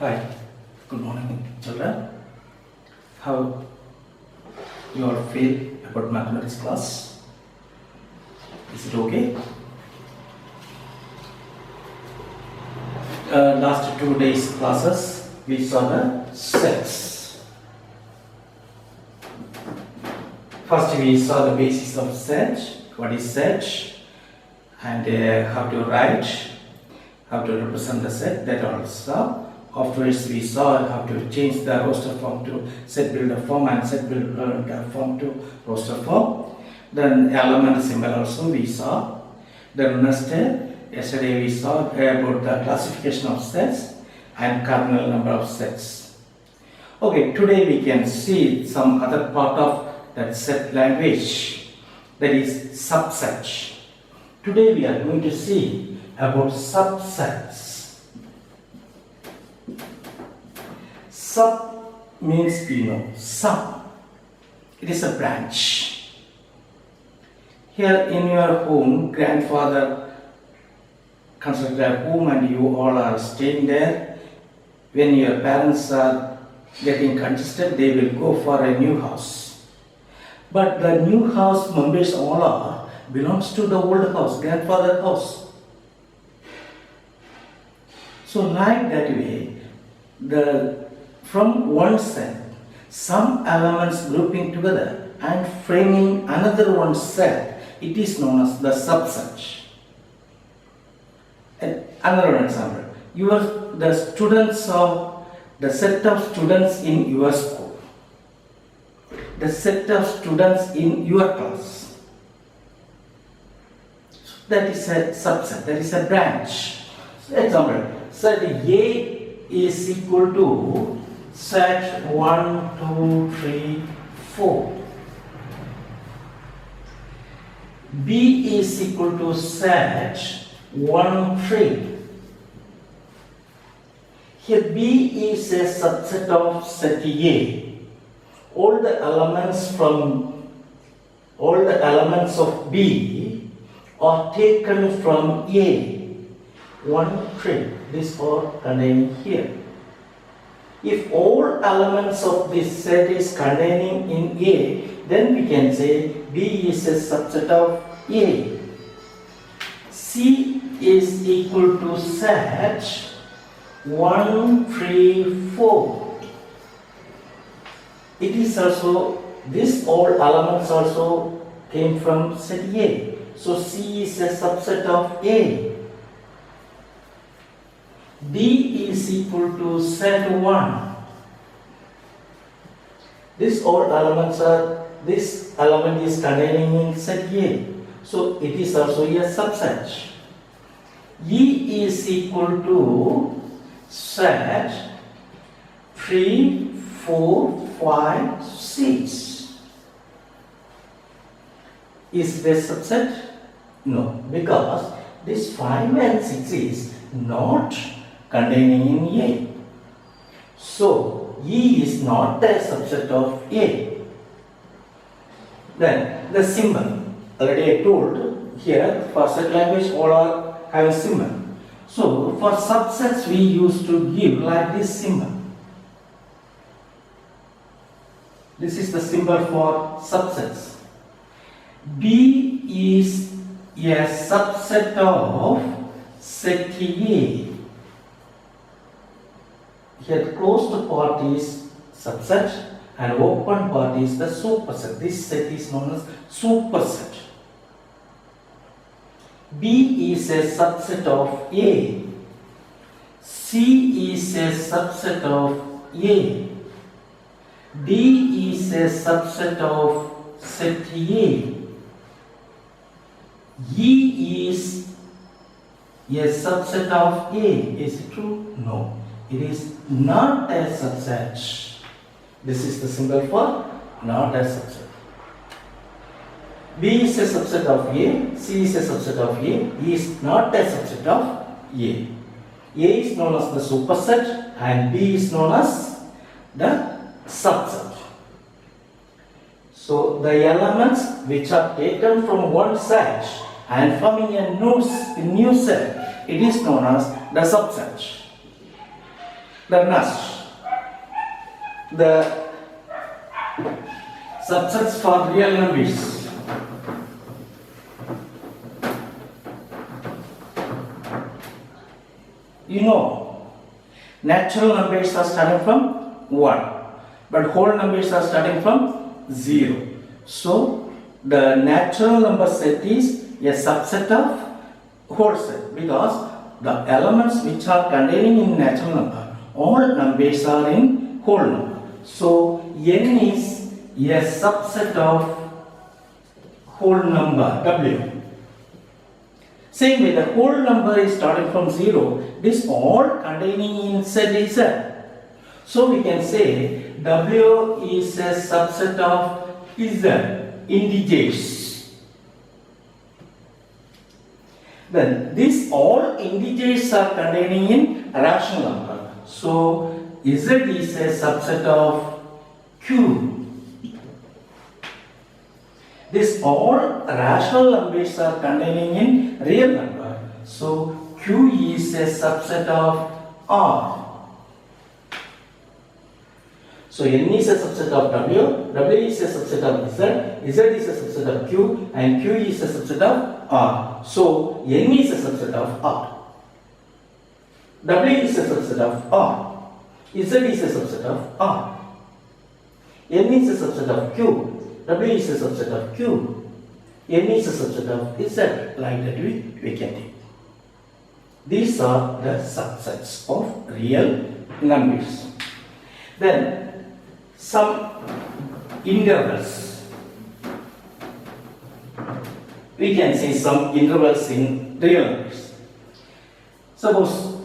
Hi, good morning, children. How you all feel about mathematics class? Is it okay? Last 2 days classes, we saw the sets. First, we saw the basics of set. What is set? And how to write, how to represent the set. That also. Afterwards, we saw how to change the roster form to set builder form and set builder form to roster form. Then element symbol also we saw. Then next, yesterday we saw about the classification of sets and cardinal number of sets. Okay, today we can see some other part of that set language, that is subset. Today we are going to see about subsets. Sub means sub. It is a branch. Here in your home, grandfather constructed a home and you all are staying there. When your parents are getting congested, they will go for a new house. But the new house members all are belongs to the old house, grandfather house. So like that way, from one set, some elements grouping together and framing another one set, it is known as the subset. And another example, the set of students in your school, the set of students in your class, that is a subset, that is a branch. So example, set A is equal to set 1, 2, 3, 4. B is equal to set 1, 3. Here B is a subset of set A. All the elements of B are taken from A. 1, 3. This are contained here. If all elements of this set is containing in A, then we can say B is a subset of A. C is equal to set 1, 3, 4. It is also, this all elements also came from set A. So C is a subset of A. D is equal to set 1. This element is containing in set A. So it is also a subset. E is equal to set 3, 4, 5, 6. Is this subset? No, because this 5 and 6 is not containing in A. So E is not a subset of A. Then the symbol. Already I told here for set language all are having symbol. So for subsets we used to give like this symbol. This is the symbol for subsets. B is a subset of set A. Here closed part is subset and open part is the superset. This set is known as superset. B is a subset of A. C is a subset of A. D is a subset of set A. E is a subset of A. Is it true? No. It is not a subset. This is the symbol for not a subset. B is a subset of A, C is a subset of A, E is not a subset of A. A is known as the superset and B is known as the subset. So the elements which are taken from one set and forming a new set, it is known as the subset. The next, the subsets for real numbers. You know, natural numbers are starting from 1, but whole numbers are starting from 0. So, the natural number set is a subset of whole set, because the elements which are containing in natural number, all numbers are in whole number. So, n is a subset of whole number w. Same way, the whole number is starting from 0. This all containing in set is z. So we can say w is a subset of z, integers. Then these all integers are containing in rational number. So z is a subset of q. These all rational numbers are containing in real number. So q is a subset of r. So n is a subset of w, w is a subset of z is a subset of q, and q is a subset of r. So n is a subset of r. W is a subset of r. Z is a subset of r. N is a subset of q. W is a subset of q. N is a subset of z. Like that we can take. These are the subsets of real numbers. Then some intervals. We can see some intervals in real numbers. Suppose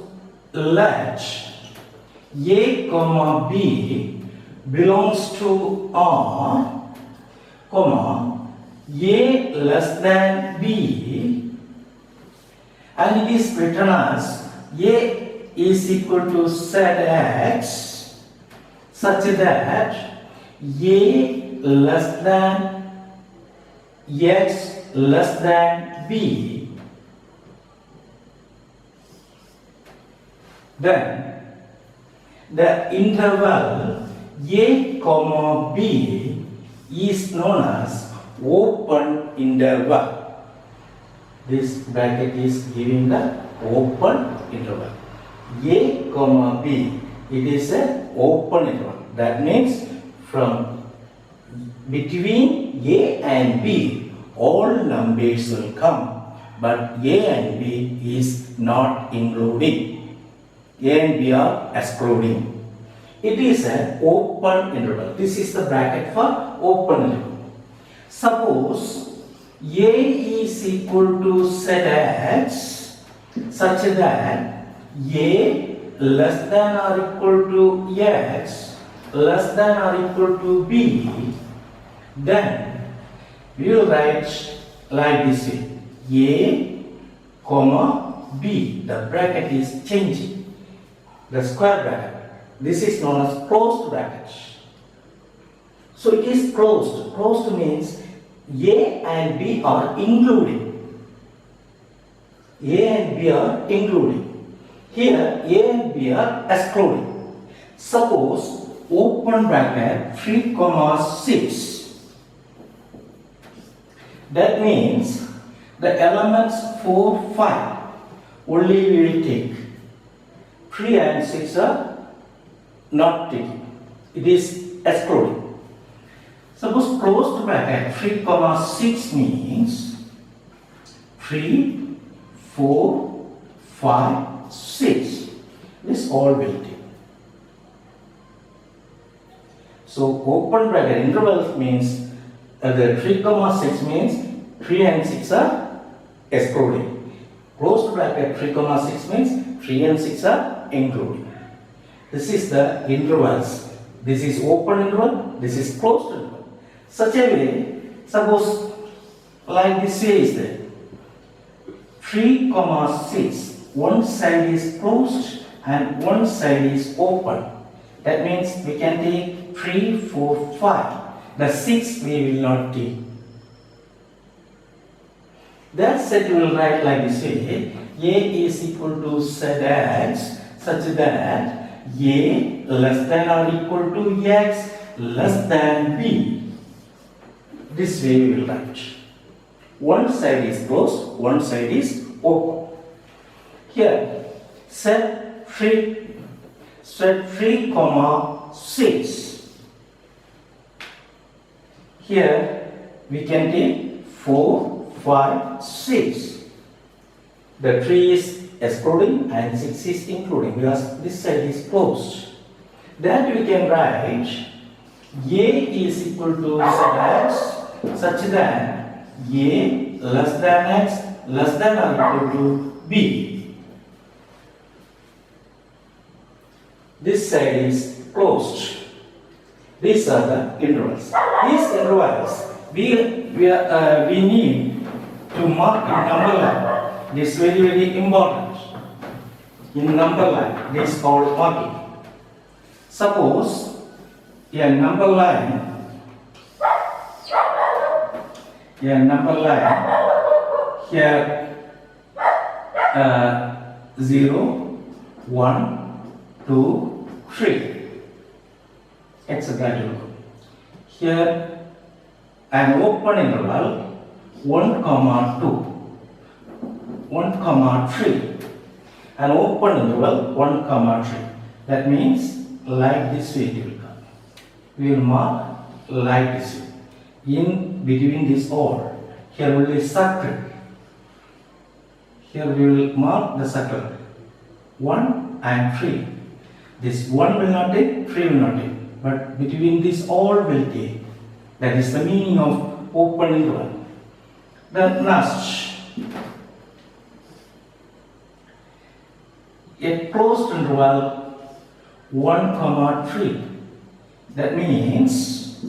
let a comma b belongs to r, comma a less than b, and it is written as a is equal to zx, such that a less than x less than b. Then the interval a comma b is known as open interval. This bracket is giving the open interval. A comma b, it is a open interval. That means from between a and b all numbers will come, but a and b is not including. A and b are excluding. It is an open interval. This is the bracket for open interval. Suppose a is equal to zx such that a less than or equal to x less than or equal to b, then we will write like this way: a comma b. The bracket is changing, the square bracket. This is known as closed bracket. So it is closed. Closed means a and b are including. A and b are including. Here a and b are excluding. Suppose open bracket 3, 6. That means the elements 4, 5 only we will take. 3 and 6 are not taken. It is excluding. Suppose closed bracket 3, 6 means 3, 4, 5, 6. This all will take. So open bracket interval means the 3, 6 means 3 and 6 are excluding. Closed bracket 3, 6 means 3 and 6 are including. This is the intervals. This is open interval, this is closed interval. Such a way, suppose like this way is there. 3, 6. One side is closed and one side is open. That means we can take 3, 4, 5. The 6 we will not take. That set we will write like this way: a is equal to zx such that A less than or equal to X less than B. This way we will write. One side is closed, one side is open. Here, set 3, comma 6. Here we can take 4, 5, 6. The 3 is excluding and 6 is including because this side is closed. Then we can write A is equal to X such that A less than X less than or equal to B. This side is closed. These are the intervals. These intervals we need to mark in number line. This is very important. In number line, this is called marking. Suppose a number line, here 0, 1, 2, 3, etc. Here an open interval 1, 2, 1, 3. An open interval 1, 3. That means like this way it will come. We will mark like this way. In between this or, here will be circle. Here we will mark the circle 1 and 3. This 1 will not take, 3 will not take, but between this all will take. That is the meaning of open interval. The last, a closed interval 1, 3. That means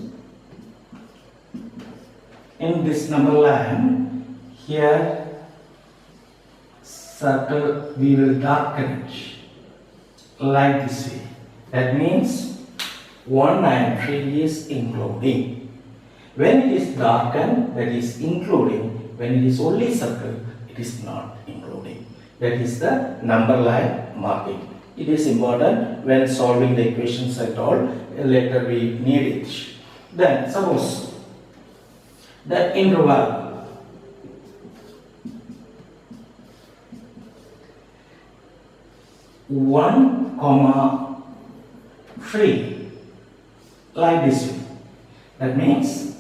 in this number line here circle we will darken it like this way. That means 1 and 3 is including. When it is darkened, that is including. When it is only circle, it is not including. That is the number line marking. It is important when solving the equations at all. Later we need it. Then suppose the interval one, 3 like this way. That means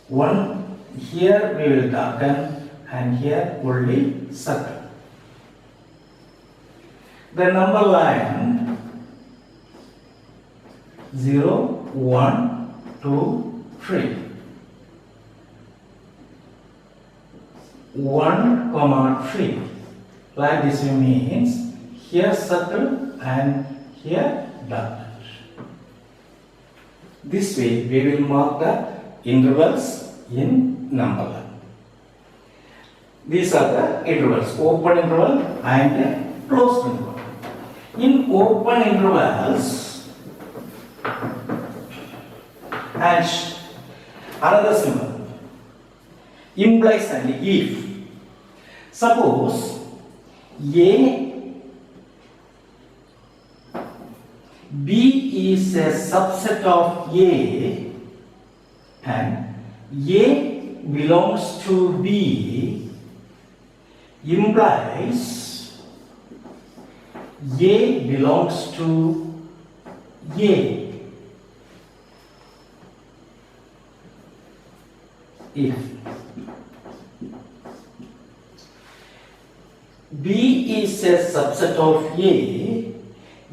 1 here we will darken and here only circle. The number line 0, 1, 2, 3. 1, 3 like this means here circle and here dot. This way we will mark the intervals in number line. These are the intervals, open interval and closed interval. In open intervals and another symbol implies and if. Suppose B is a subset of A and A belongs to B implies A belongs to A. If B is a subset of A,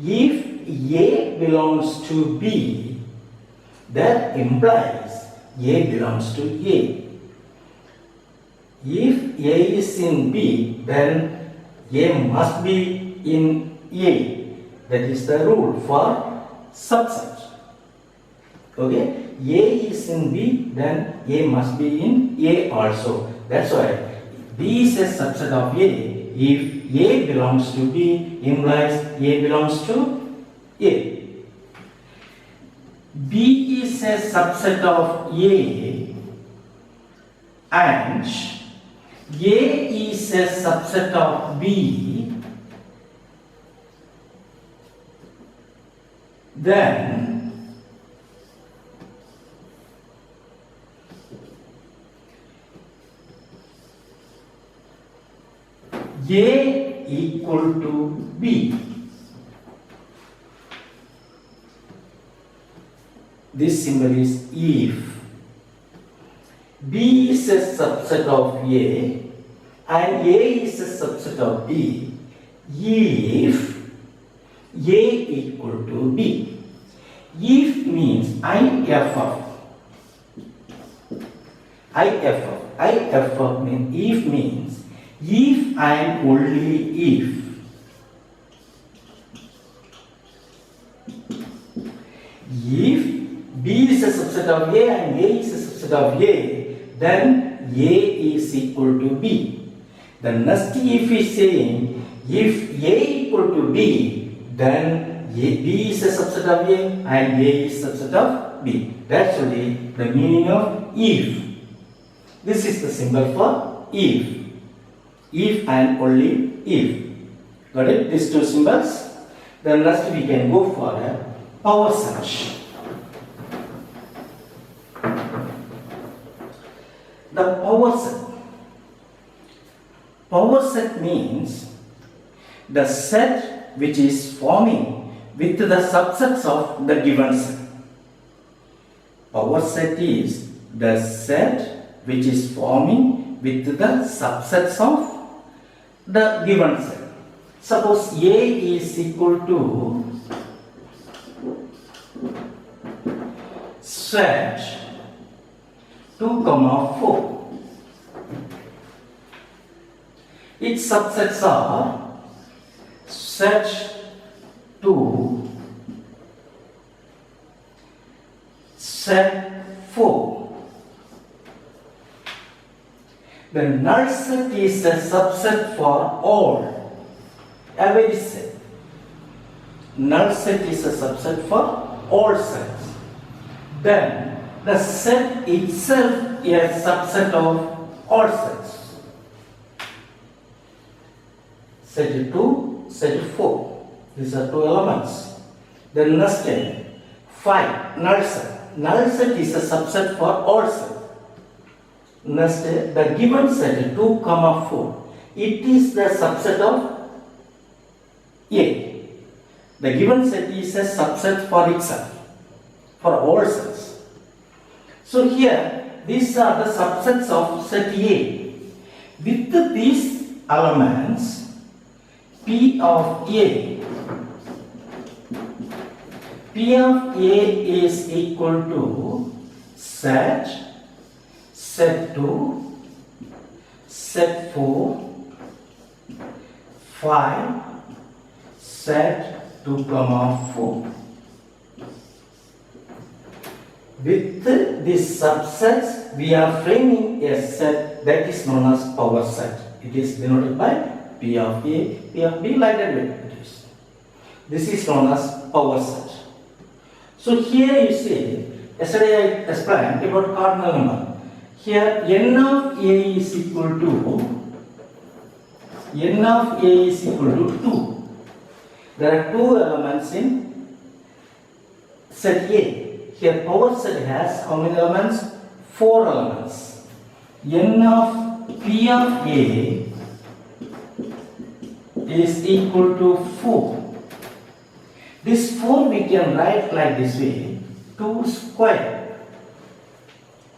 if A belongs to B, that implies A belongs to A. If A is in B, then A must be in A. That is the rule for subset. Okay? A is in B, then A must be in A also. That's why B is a subset of A. If A belongs to B, implies A belongs to A. B is a subset of A and A is a subset of B then A equal to B. This symbol is if B is a subset of A and A is a subset of B, if A equal to B. If means IFF. IFF means if means if and only if. If B is a subset of A and A is a subset of A, then A is equal to B. The next if is saying if A equal to B, then B is a subset of A and A is a subset of B. That's only the meaning of if. This is the symbol for if. If and only if. Got it? These two symbols. Then next we can go for a power search. The power set. Power set means the set which is forming with the subsets of the given set. Power set is the set which is forming with the subsets of the given set. Suppose A is equal to set 2, 4. Its subsets are set 2, set 4. The null set is a subset for all. Every set. Null set is a subset for all sets. Then the set itself is a subset of all sets. Set 2, set 4. These are two elements. Then next step, 5, null set. Null set is a subset for all sets. Next, the given set 2, 4. It is the subset of A. The given set is a subset for itself, for all sets. So here, these are the subsets of set A. With these elements, P of A is equal to set 2, set 4, 5, set 2, 4. With these subsets, we are framing a set that is known as power set. It is denoted by P of A, P of B, like that way it is. This is known as power set. So here you see, yesterday I explained about cardinal number. Here n of A is equal to 2. There are two elements in set A. Here power set has how many elements? 4 elements. N of P of A is equal to 4. This 4 we can write like this way, 2 square.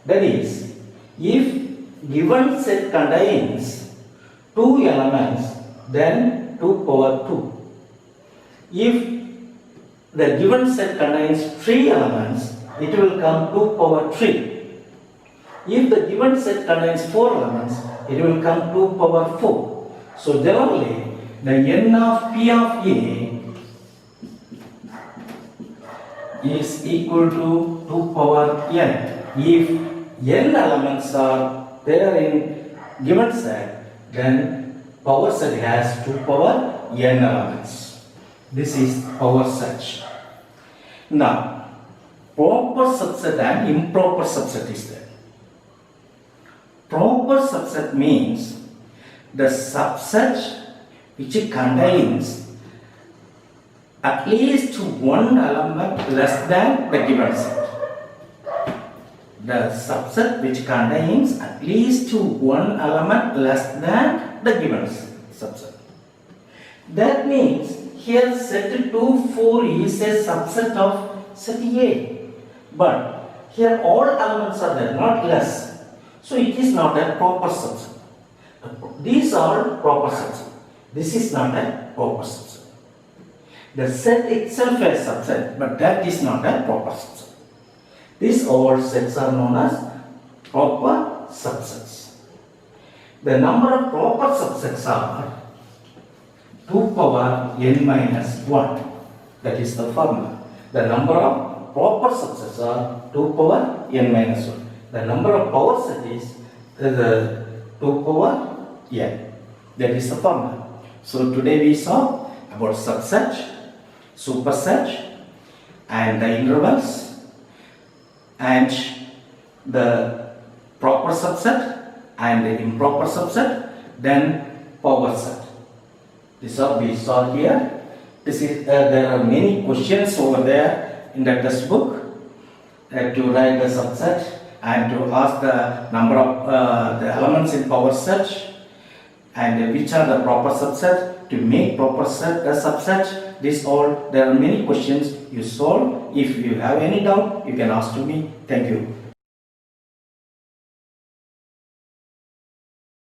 That is, if given set contains 2 elements, then 2 power 2. If the given set contains 3 elements, it will come 2 power 3. If the given set contains 4 elements, it will come 2 power 4. So generally, the n of P of A is equal to 2 power n. If n elements are there in given set, then power set has 2 power n elements. This is power set. Now, proper subset and improper subset is there. Proper subset means the subset which contains at least one element less than the given set. The subset which contains at least one element less than the given subset. That means here set 2, 4 is a subset of set A. But here all elements are there, not less. So it is not a proper subset. These are proper subset. This is not a proper subset. The set itself is a subset, but that is not a proper subset. These all sets are known as proper subsets. The number of proper subsets are 2 power n minus 1. That is the formula. The number of proper subsets are 2 power n minus 1. The number of power set is 2 power n. That is the formula. So today we saw about subset, superset, and the intervals, and the proper subset and the improper subset, then power set. This is we saw here. This is there are many questions over there in the textbook to write the subset and to ask the number of the elements in power set and which are the proper subset. To make proper set a subset, this all there are many questions you solve. If you have any doubt, you can ask to me. Thank you.